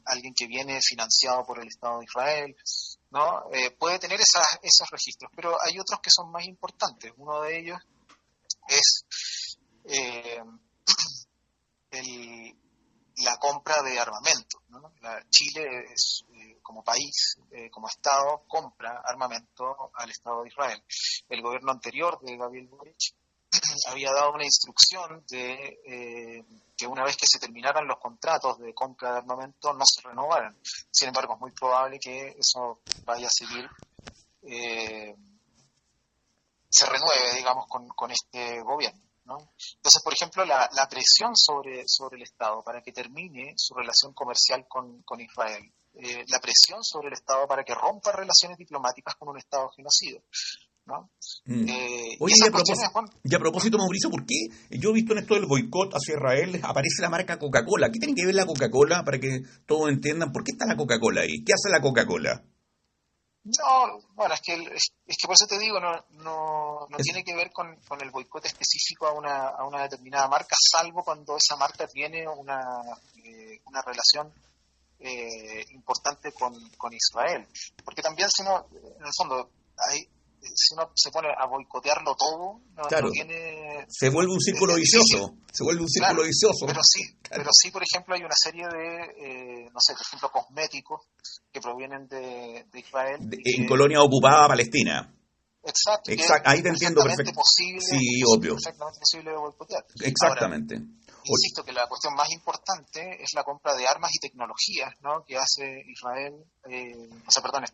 alguien que viene financiado por el Estado de Israel, ¿no? Puede tener esos registros, pero hay otros que son más importantes. Uno de ellos es la compra de armamento, ¿no? Chile como país, como Estado, compra armamento al Estado de Israel. El gobierno anterior de Gabriel Boric había dado una instrucción de que una vez que se terminaran los contratos de compra de armamento no se renovaran. Sin embargo, es muy probable que eso vaya a seguir, se renueve, digamos, con este gobierno, ¿no? Entonces, por ejemplo, la presión sobre el Estado para que termine su relación comercial con Israel, la presión sobre el Estado para que rompa relaciones diplomáticas con un Estado genocida, ¿no? Oye, y a propósito, Mauricio, ¿por qué yo he visto en esto del boicot hacia Israel aparece la marca Coca-Cola? ¿Qué tiene que ver la Coca-Cola para que todos entiendan por qué está la Coca-Cola ahí? ¿Qué hace la Coca-Cola? No, bueno, es que por eso te digo, no tiene que ver con el boicot específico a una determinada marca, salvo cuando esa marca tiene una relación importante con Israel. Porque también en el fondo, si uno se pone a boicotearlo todo, claro, no tiene... Se vuelve un círculo vicioso. Se vuelve un círculo vicioso. Pero sí, por ejemplo, hay una serie de, no sé, por ejemplo, cosméticos que provienen de Israel. En colonia ocupada Palestina. Exacto. Ahí te entiendo perfectamente. Sí, obvio. Perfectamente posible de boicotear. Exactamente. Ahora, insisto que la cuestión más importante es la compra de armas y tecnologías, ¿no? Que hace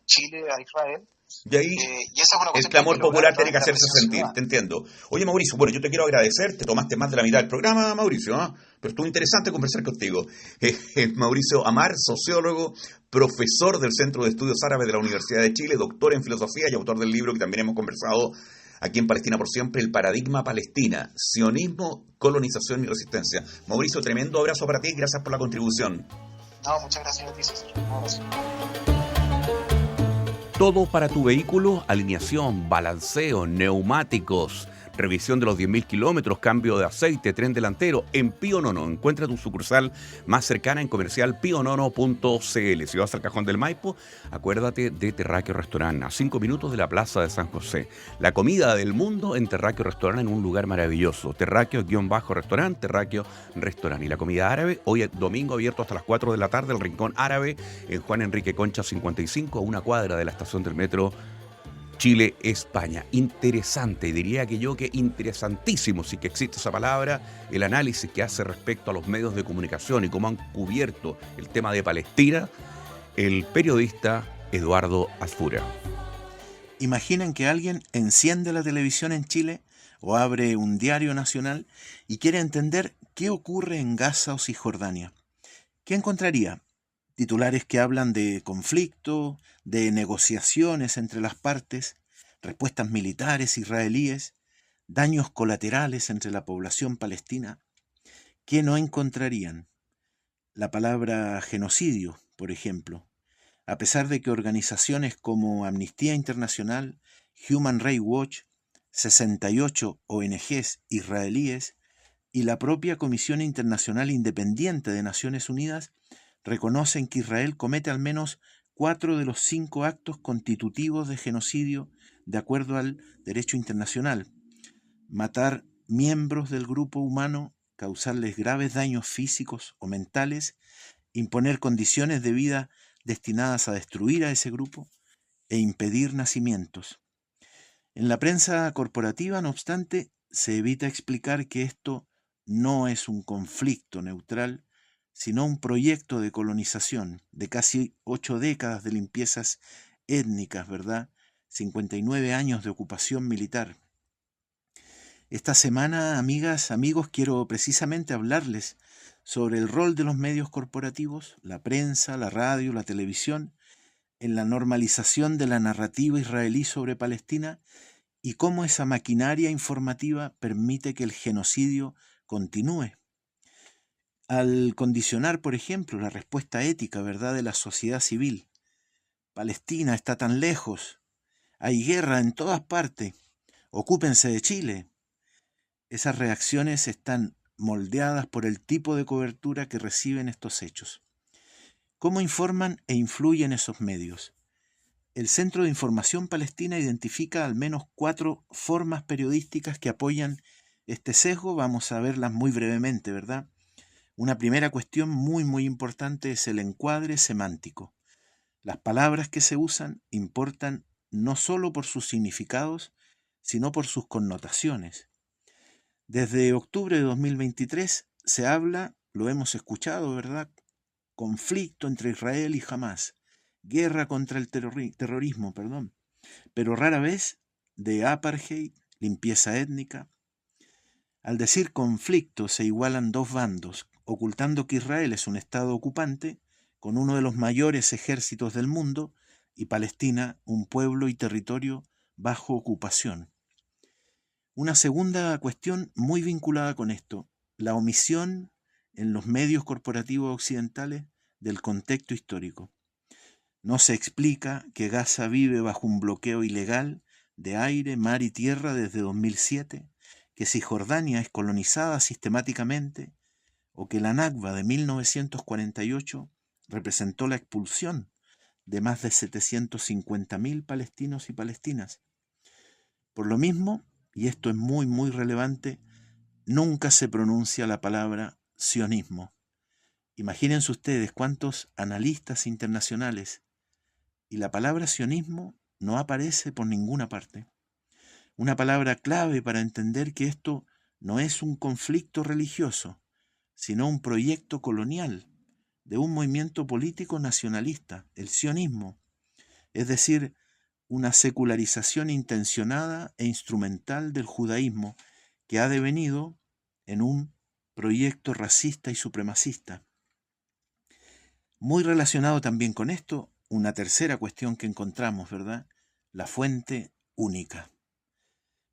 Chile a Israel. Y ahí y esa es una el clamor popular tiene que hacerse sentir, te entiendo. Oye, Mauricio, bueno, yo te quiero agradecer, te tomaste más de la mitad del programa, Mauricio, ¿eh? Pero estuvo interesante conversar contigo. Mauricio Amar, sociólogo, profesor del Centro de Estudios Árabes de la Universidad de Chile, doctor en filosofía y autor del libro que también hemos conversado aquí en Palestina por Siempre, El Paradigma Palestina, sionismo, colonización y resistencia. Mauricio, tremendo abrazo para ti, gracias por la contribución. No, muchas gracias a ti, César. Todo para tu vehículo, alineación, balanceo, neumáticos, revisión de los 10.000 kilómetros, cambio de aceite, tren delantero, en Pío Nono. Encuentra tu sucursal más cercana en comercial pionono.cl. Si vas al Cajón del Maipo, acuérdate de Terráqueo Restaurant, a 5 minutos de la Plaza de San José. La comida del mundo en Terráqueo Restaurant, en un lugar maravilloso. Terráqueo-restaurant, Terráqueo Restaurant. Y la comida árabe, hoy domingo abierto hasta las 4 de la tarde, el Rincón Árabe, en Juan Enrique Concha 55, a una cuadra de la estación del metro Chile, España. Interesante, diría que interesantísimo, si que existe esa palabra, el análisis que hace respecto a los medios de comunicación y cómo han cubierto el tema de Palestina el periodista Eduardo Azfura. Imaginen que alguien enciende la televisión en Chile o abre un diario nacional y quiere entender qué ocurre en Gaza o Cisjordania. ¿Qué encontraría? Titulares que hablan de conflicto, de negociaciones entre las partes, respuestas militares israelíes, daños colaterales entre la población palestina. ¿Qué no encontrarían? La palabra genocidio, por ejemplo, a pesar de que organizaciones como Amnistía Internacional, Human Rights Watch, 68 ONGs israelíes y la propia Comisión Internacional Independiente de Naciones Unidas reconocen que Israel comete al menos 4 de los 5 actos constitutivos de genocidio de acuerdo al derecho internacional: matar miembros del grupo humano, causarles graves daños físicos o mentales, imponer condiciones de vida destinadas a destruir a ese grupo e impedir nacimientos. En la prensa corporativa, no obstante, se evita explicar que esto no es un conflicto neutral, sino un proyecto de colonización de casi 8 décadas de limpiezas étnicas, ¿verdad? 59 años de ocupación militar. Esta semana, amigas, amigos, quiero precisamente hablarles sobre el rol de los medios corporativos, la prensa, la radio, la televisión, en la normalización de la narrativa israelí sobre Palestina y cómo esa maquinaria informativa permite que el genocidio continúe. al condicionar, por ejemplo, la respuesta ética, ¿verdad?, de la sociedad civil. Palestina está tan lejos, hay guerra en todas partes, ocúpense de Chile. Esas reacciones están moldeadas por el tipo de cobertura que reciben estos hechos. ¿Cómo informan e influyen esos medios? El Centro de Información Palestina identifica al menos 4 formas periodísticas que apoyan este sesgo. Vamos a verlas muy brevemente, ¿verdad? Una primera cuestión muy importante es el encuadre semántico. Las palabras que se usan importan no solo por sus significados, sino por sus connotaciones. Desde octubre de 2023 se habla, lo hemos escuchado, ¿verdad?, conflicto entre Israel y Hamás, guerra contra el terrorismo, pero rara vez de apartheid, limpieza étnica. Al decir conflicto se igualan 2 bandos, ocultando que Israel es un estado ocupante con uno de los mayores ejércitos del mundo y Palestina un pueblo y territorio bajo ocupación. Una segunda cuestión muy vinculada con esto, la omisión en los medios corporativos occidentales del contexto histórico. No se explica que Gaza vive bajo un bloqueo ilegal de aire, mar y tierra desde 2007, que Cisjordania es colonizada sistemáticamente, o que la Nakba de 1948 representó la expulsión de más de 750.000 palestinos y palestinas. Por lo mismo, y esto es muy relevante, nunca se pronuncia la palabra sionismo. Imagínense ustedes cuántos analistas internacionales y la palabra sionismo no aparece por ninguna parte. Una palabra clave para entender que esto no es un conflicto religioso, sino un proyecto colonial de un movimiento político nacionalista, el sionismo, es decir, una secularización intencionada e instrumental del judaísmo que ha devenido en un proyecto racista y supremacista. Muy relacionado también con esto, una tercera cuestión que encontramos, ¿verdad?, la fuente única.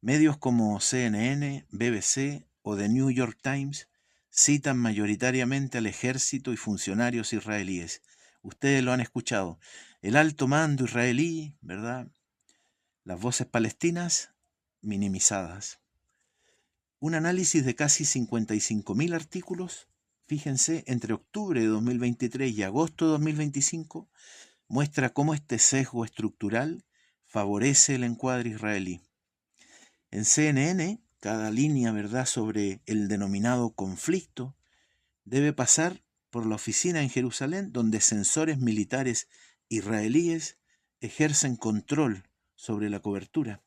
Medios como CNN, BBC o The New York Times citan mayoritariamente al ejército y funcionarios israelíes. Ustedes lo han escuchado. El alto mando israelí, ¿verdad? Las voces palestinas minimizadas. Un análisis de casi 55.000 artículos, fíjense, entre octubre de 2023 y agosto de 2025, muestra cómo este sesgo estructural favorece el encuadre israelí. En CNN, cada línea, ¿verdad?, sobre el denominado conflicto debe pasar por la oficina en Jerusalén, donde sensores militares israelíes ejercen control sobre la cobertura.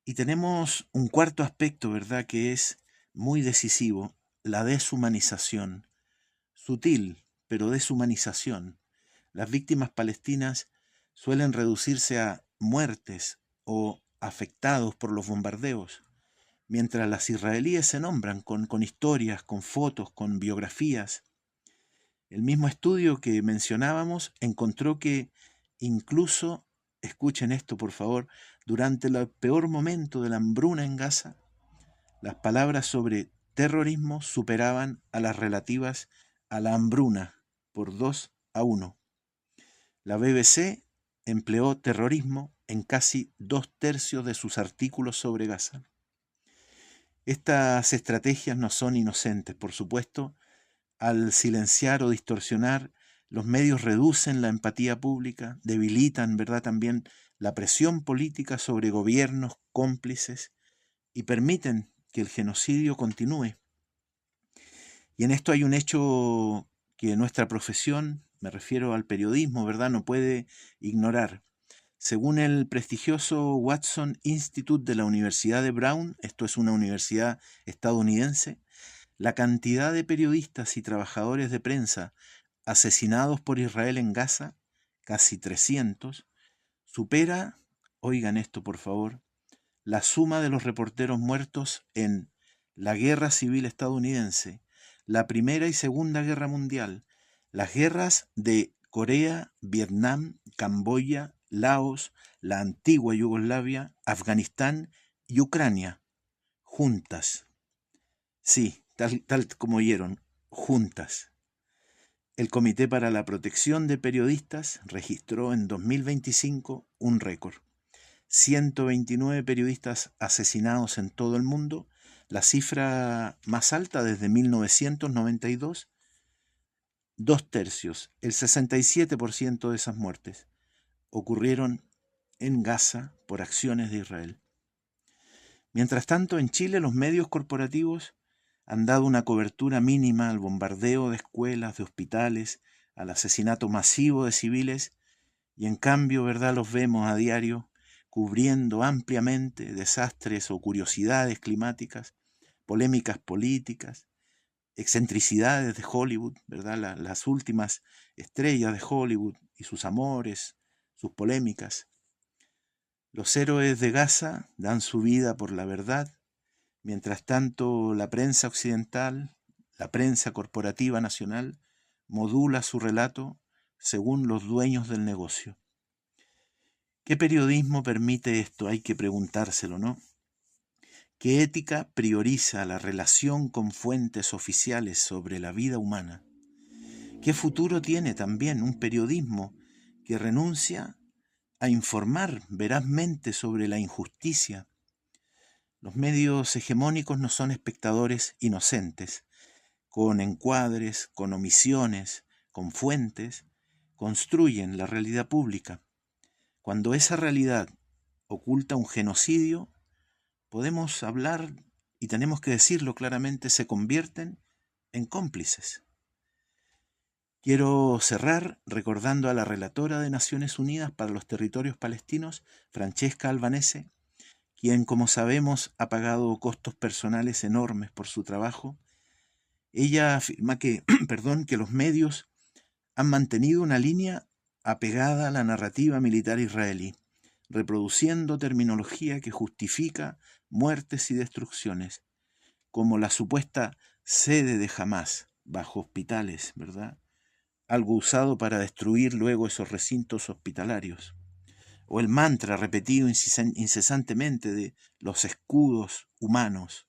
Y tenemos un cuarto aspecto, ¿verdad?, que es muy decisivo, la deshumanización. Sutil, pero deshumanización. Las víctimas palestinas suelen reducirse a muertes o afectados por los bombardeos, mientras las israelíes se nombran con historias, con fotos, con biografías. El mismo estudio que mencionábamos encontró que incluso, escuchen esto por favor, durante el peor momento de la hambruna en Gaza, las palabras sobre terrorismo superaban a las relativas a la hambruna por 2-1. La BBC empleó terrorismo en casi 2/3 de sus artículos sobre Gaza. Estas estrategias no son inocentes, por supuesto. Al silenciar o distorsionar, los medios reducen la empatía pública, debilitan, ¿verdad?, también la presión política sobre gobiernos cómplices y permiten que el genocidio continúe. Y en esto hay un hecho que nuestra profesión, me refiero al periodismo, ¿verdad?, no puede ignorar. Según el prestigioso Watson Institute de la Universidad de Brown, esto es una universidad estadounidense, la cantidad de periodistas y trabajadores de prensa asesinados por Israel en Gaza, casi 300, supera, oigan esto por favor, la suma de los reporteros muertos en la Guerra Civil Estadounidense, la Primera y Segunda Guerra Mundial, las guerras de Corea, Vietnam, Camboya, Laos, la antigua Yugoslavia, Afganistán y Ucrania, juntas. Sí, tal como oyeron, juntas. El Comité para la Protección de Periodistas registró en 2025 un récord. 129 periodistas asesinados en todo el mundo, la cifra más alta desde 1992. 2/3, el 67% de esas muertes, ocurrieron en Gaza por acciones de Israel. Mientras tanto, en Chile los medios corporativos han dado una cobertura mínima al bombardeo de escuelas, de hospitales, al asesinato masivo de civiles, y en cambio, ¿verdad?, los vemos a diario cubriendo ampliamente desastres o curiosidades climáticas, polémicas políticas, excentricidades de Hollywood, ¿verdad?, las últimas estrellas de Hollywood y sus amores, sus polémicas. Los héroes de Gaza dan su vida por la verdad. Mientras tanto, la prensa occidental, la prensa corporativa nacional, modula su relato según los dueños del negocio. ¿Qué periodismo permite esto? Hay que preguntárselo, ¿no? ¿Qué ética prioriza la relación con fuentes oficiales sobre la vida humana? ¿Qué futuro tiene también un periodismo que renuncia a informar verazmente sobre la injusticia? Los medios hegemónicos no son espectadores inocentes. Con encuadres, con omisiones, con fuentes, construyen la realidad pública. Cuando esa realidad oculta un genocidio, podemos hablar, y tenemos que decirlo claramente, se convierten en cómplices. Quiero cerrar recordando a la relatora de Naciones Unidas para los Territorios Palestinos, Francesca Albanese, quien, como sabemos, ha pagado costos personales enormes por su trabajo. Ella afirma que los medios han mantenido una línea apegada a la narrativa militar israelí, reproduciendo terminología que justifica muertes y destrucciones, como la supuesta sede de Hamás bajo hospitales, ¿verdad?, algo usado para destruir luego esos recintos hospitalarios, o el mantra repetido incesantemente de los escudos humanos,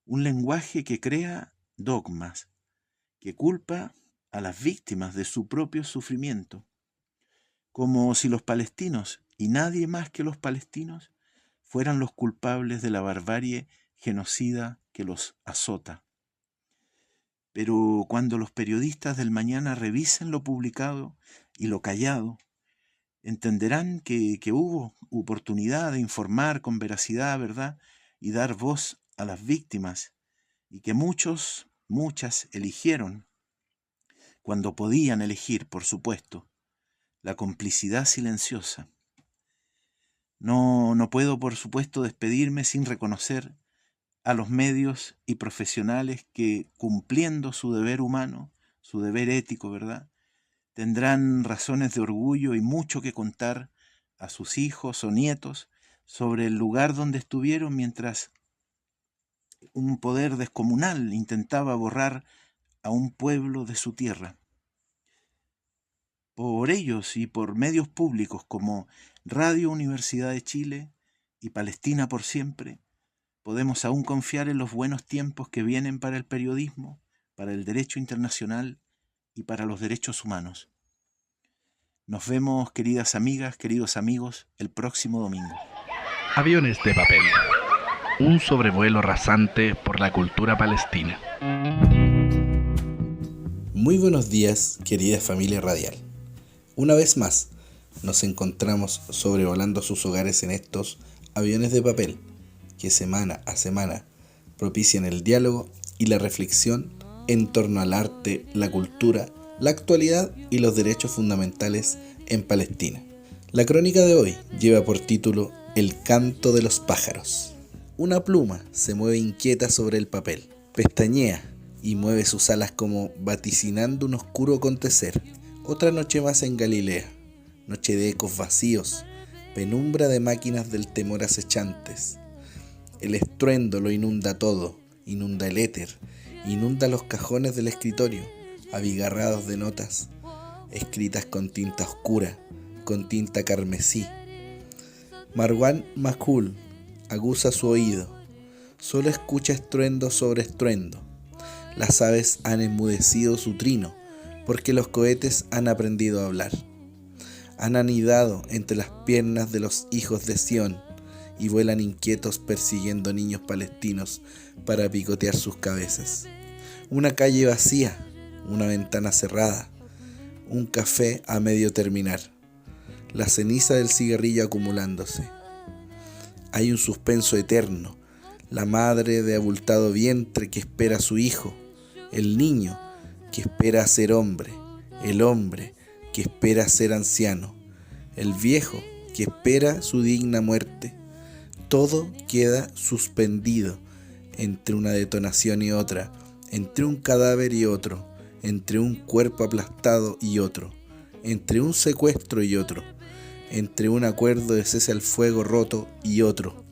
un lenguaje que crea dogmas, que culpa a las víctimas de su propio sufrimiento, como si los palestinos, y nadie más que los palestinos, fueran los culpables de la barbarie genocida que los azota. Pero cuando los periodistas del mañana revisen lo publicado y lo callado, entenderán que hubo oportunidad de informar con veracidad, ¿verdad?, y dar voz a las víctimas, y que muchas eligieron, cuando podían elegir, por supuesto, la complicidad silenciosa. No puedo, por supuesto, despedirme sin reconocer a los medios y profesionales que, cumpliendo su deber humano, su deber ético, ¿verdad?, tendrán razones de orgullo y mucho que contar a sus hijos o nietos sobre el lugar donde estuvieron mientras un poder descomunal intentaba borrar a un pueblo de su tierra. Por ellos y por medios públicos como Radio Universidad de Chile y Palestina por Siempre, podemos aún confiar en los buenos tiempos que vienen para el periodismo, para el derecho internacional y para los derechos humanos. Nos vemos, queridas amigas, queridos amigos, el próximo domingo. Aviones de papel. Un sobrevuelo rasante por la cultura palestina. Muy buenos días, querida familia radial. Una vez más, nos encontramos sobrevolando sus hogares en estos aviones de papel que semana a semana propician el diálogo y la reflexión en torno al arte, la cultura, la actualidad y los derechos fundamentales en Palestina. La crónica de hoy lleva por título El canto de los pájaros. Una pluma se mueve inquieta sobre el papel, pestañea y mueve sus alas como vaticinando un oscuro acontecer. Otra noche más en Galilea, noche de ecos vacíos, penumbra de máquinas del temor acechantes. El estruendo lo inunda todo, inunda el éter, inunda los cajones del escritorio, abigarrados de notas, escritas con tinta oscura, con tinta carmesí. Marwan Makul aguza su oído, solo escucha estruendo sobre estruendo. Las aves han enmudecido su trino, porque los cohetes han aprendido a hablar. Han anidado entre las piernas de los hijos de Sión y vuelan inquietos persiguiendo niños palestinos para picotear sus cabezas. Una calle vacía, una ventana cerrada, un café a medio terminar, la ceniza del cigarrillo acumulándose. Hay un suspenso eterno, la madre de abultado vientre que espera a su hijo, el niño que espera a ser hombre, el hombre que espera a ser anciano, el viejo que espera su digna muerte. Todo queda suspendido entre una detonación y otra, entre un cadáver y otro, entre un cuerpo aplastado y otro, entre un secuestro y otro, entre un acuerdo de cese al fuego roto y otro,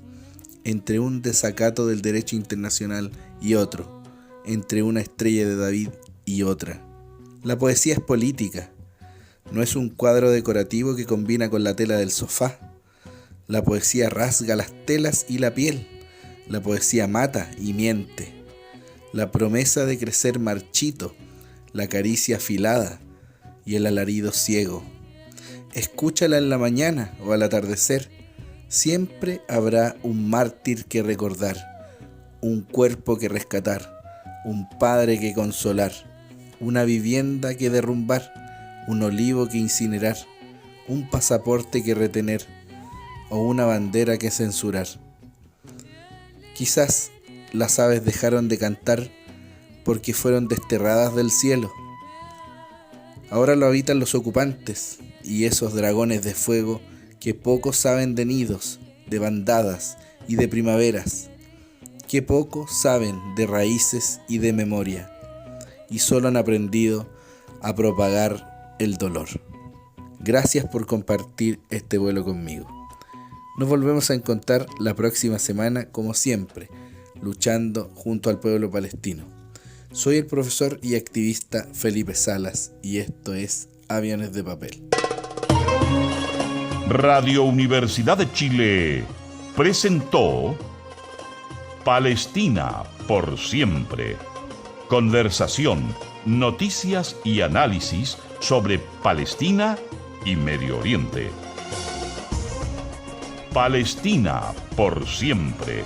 entre un desacato del derecho internacional y otro, entre una estrella de David y otra. La poesía es política, no es un cuadro decorativo que combina con la tela del sofá. La poesía rasga las telas y la piel, la poesía mata y miente. La promesa de crecer marchito, la caricia afilada y el alarido ciego. Escúchala en la mañana o al atardecer. Siempre habrá un mártir que recordar, un cuerpo que rescatar, un padre que consolar, una vivienda que derrumbar, un olivo que incinerar, un pasaporte que retener o una bandera que censurar. Quizás las aves dejaron de cantar porque fueron desterradas del cielo. Ahora lo habitan los ocupantes y esos dragones de fuego que poco saben de nidos, de bandadas y de primaveras, que poco saben de raíces y de memoria, y solo han aprendido a propagar el dolor. Gracias por compartir este vuelo conmigo. Nos volvemos a encontrar la próxima semana, como siempre, luchando junto al pueblo palestino. Soy el profesor y activista Felipe Salas y esto es Aviones de Papel. Radio Universidad de Chile presentó Palestina por siempre. Conversación, noticias y análisis sobre Palestina y Medio Oriente. Palestina por siempre.